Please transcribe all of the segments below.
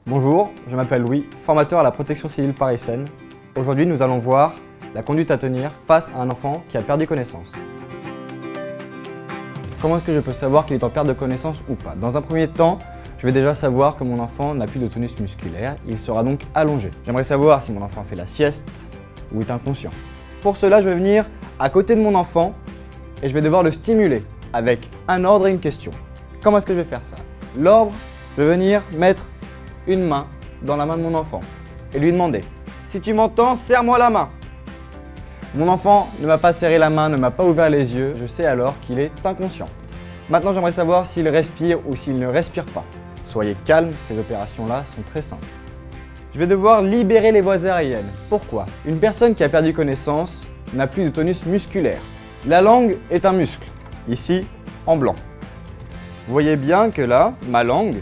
Bonjour, je m'appelle Louis, formateur à la protection civile Paris-Seine. Aujourd'hui, nous allons voir la conduite à tenir face à un enfant qui a perdu connaissance. Comment est-ce que je peux savoir qu'il est en perte de connaissance ou pas? Dans un premier temps, je vais déjà savoir que mon enfant n'a plus de tonus musculaire, il sera donc allongé. J'aimerais savoir si mon enfant fait la sieste ou est inconscient. Pour cela, je vais venir à côté de mon enfant et je vais devoir le stimuler avec un ordre et une question. Comment est-ce que je vais faire ça? L'ordre, je vais venir mettre une main dans la main de mon enfant et lui demander « Si tu m'entends, serre-moi la main ». Mon enfant ne m'a pas serré la main, ne m'a pas ouvert les yeux, je sais alors qu'il est inconscient. Maintenant, j'aimerais savoir s'il respire ou s'il ne respire pas. Soyez calme, ces opérations-là sont très simples. Je vais devoir libérer les voies aériennes. Pourquoi? Une personne qui a perdu connaissance n'a plus de tonus musculaire. La langue est un muscle, ici en blanc. Vous voyez bien que là, ma langue,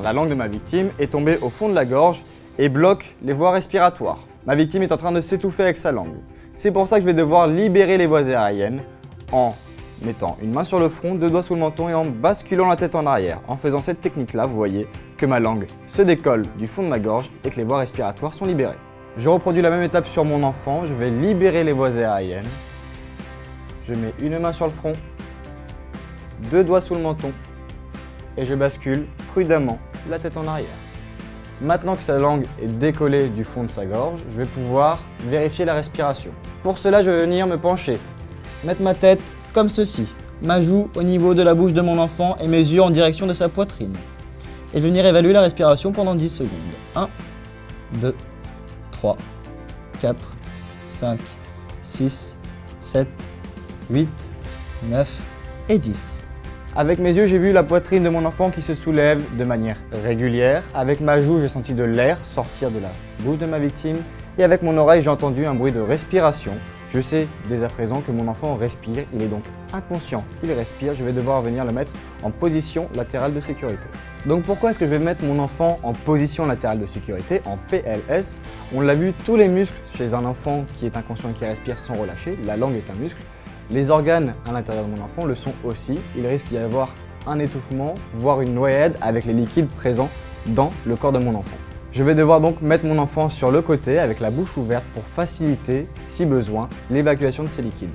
la langue de ma victime, est tombée au fond de la gorge et bloque les voies respiratoires. Ma victime est en train de s'étouffer avec sa langue. C'est pour ça que je vais devoir libérer les voies aériennes en mettant une main sur le front, deux doigts sous le menton et en basculant la tête en arrière. En faisant cette technique-là, vous voyez que ma langue se décolle du fond de ma gorge et que les voies respiratoires sont libérées. Je reproduis la même étape sur mon enfant, je vais libérer les voies aériennes. Je mets une main sur le front, deux doigts sous le menton et je bascule prudemment la tête en arrière. Maintenant que sa langue est décollée du fond de sa gorge, je vais pouvoir vérifier la respiration. Pour cela, je vais venir me pencher, mettre ma tête comme ceci, ma joue au niveau de la bouche de mon enfant et mes yeux en direction de sa poitrine. Et je vais venir évaluer la respiration pendant 10 secondes. 1, 2, 3, 4, 5, 6, 7, 8, 9 et 10. Avec mes yeux, j'ai vu la poitrine de mon enfant qui se soulève de manière régulière. Avec ma joue, j'ai senti de l'air sortir de la bouche de ma victime. Et avec mon oreille, j'ai entendu un bruit de respiration. Je sais dès à présent que mon enfant respire, il est donc inconscient. Il respire, je vais devoir venir le mettre en position latérale de sécurité. Donc pourquoi est-ce que je vais mettre mon enfant en position latérale de sécurité, en PLS? On l'a vu, tous les muscles chez un enfant qui est inconscient et qui respire sont relâchés. La langue est un muscle. Les organes à l'intérieur de mon enfant le sont aussi. Il risque d'y avoir un étouffement, voire une noyade avec les liquides présents dans le corps de mon enfant. Je vais devoir donc mettre mon enfant sur le côté avec la bouche ouverte pour faciliter, si besoin, l'évacuation de ces liquides.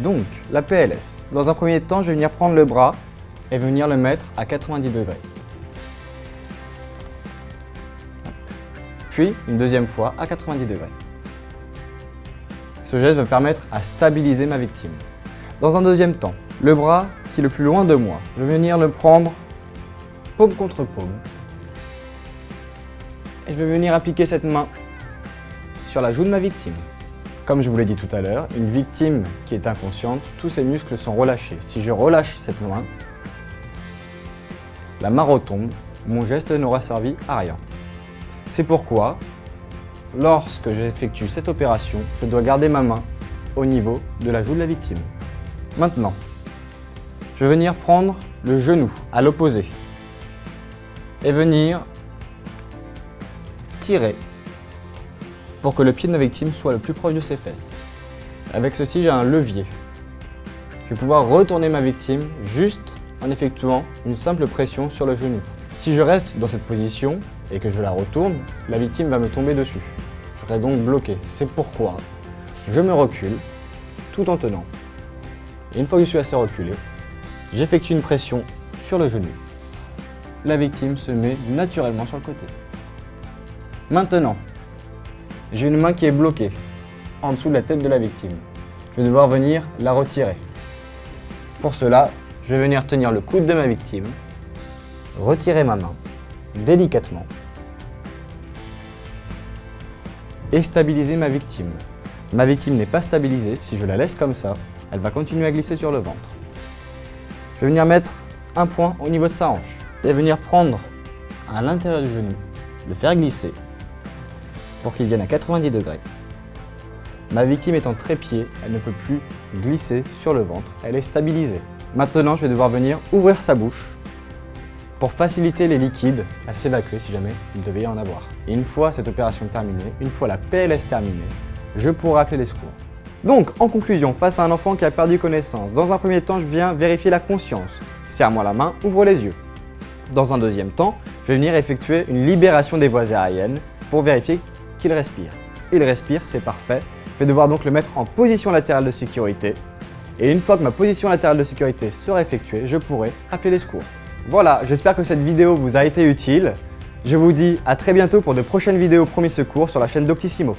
Donc, la PLS. Dans un premier temps, je vais venir prendre le bras et venir le mettre à 90 degrés. Puis, une deuxième fois à 90 degrés. Ce geste va permettre à stabiliser ma victime. Dans un deuxième temps, le bras qui est le plus loin de moi, je vais venir le prendre paume contre paume. Et je vais venir appliquer cette main sur la joue de ma victime. Comme je vous l'ai dit tout à l'heure, une victime qui est inconsciente, tous ses muscles sont relâchés. Si je relâche cette main, la main retombe, mon geste n'aura servi à rien. C'est pourquoi, lorsque j'effectue cette opération, je dois garder ma main au niveau de la joue de la victime. Maintenant, je vais venir prendre le genou à l'opposé et venir tirer pour que le pied de ma victime soit le plus proche de ses fesses. Avec ceci, j'ai un levier. Je vais pouvoir retourner ma victime juste en effectuant une simple pression sur le genou. Si je reste dans cette position et que je la retourne, la victime va me tomber dessus. Je serai donc bloqué. C'est pourquoi je me recule tout en tenant. Et une fois que je suis assez reculé, j'effectue une pression sur le genou. La victime se met naturellement sur le côté. Maintenant, j'ai une main qui est bloquée en dessous de la tête de la victime. Je vais devoir venir la retirer. Pour cela, je vais venir tenir le coude de ma victime, retirer ma main délicatement et stabiliser ma victime. Ma victime n'est pas stabilisée, si je la laisse comme ça, elle va continuer à glisser sur le ventre. Je vais venir mettre un point au niveau de sa hanche et venir prendre à l'intérieur du genou, le faire glisser pour qu'il vienne à 90 degrés. Ma victime est en trépied, elle ne peut plus glisser sur le ventre, elle est stabilisée. Maintenant, je vais devoir venir ouvrir sa bouche pour faciliter les liquides à s'évacuer si jamais il devait y en avoir. Et une fois cette opération terminée, une fois la PLS terminée, je pourrai appeler les secours. Donc, en conclusion, face à un enfant qui a perdu connaissance, dans un premier temps, je viens vérifier la conscience. Serre-moi la main, ouvre les yeux. Dans un deuxième temps, je vais venir effectuer une libération des voies aériennes pour vérifier qu'il respire. Il respire, c'est parfait. Je vais devoir donc le mettre en position latérale de sécurité. Et une fois que ma position latérale de sécurité sera effectuée, je pourrai appeler les secours. Voilà, j'espère que cette vidéo vous a été utile. Je vous dis à très bientôt pour de prochaines vidéos premiers secours sur la chaîne Doctissimo.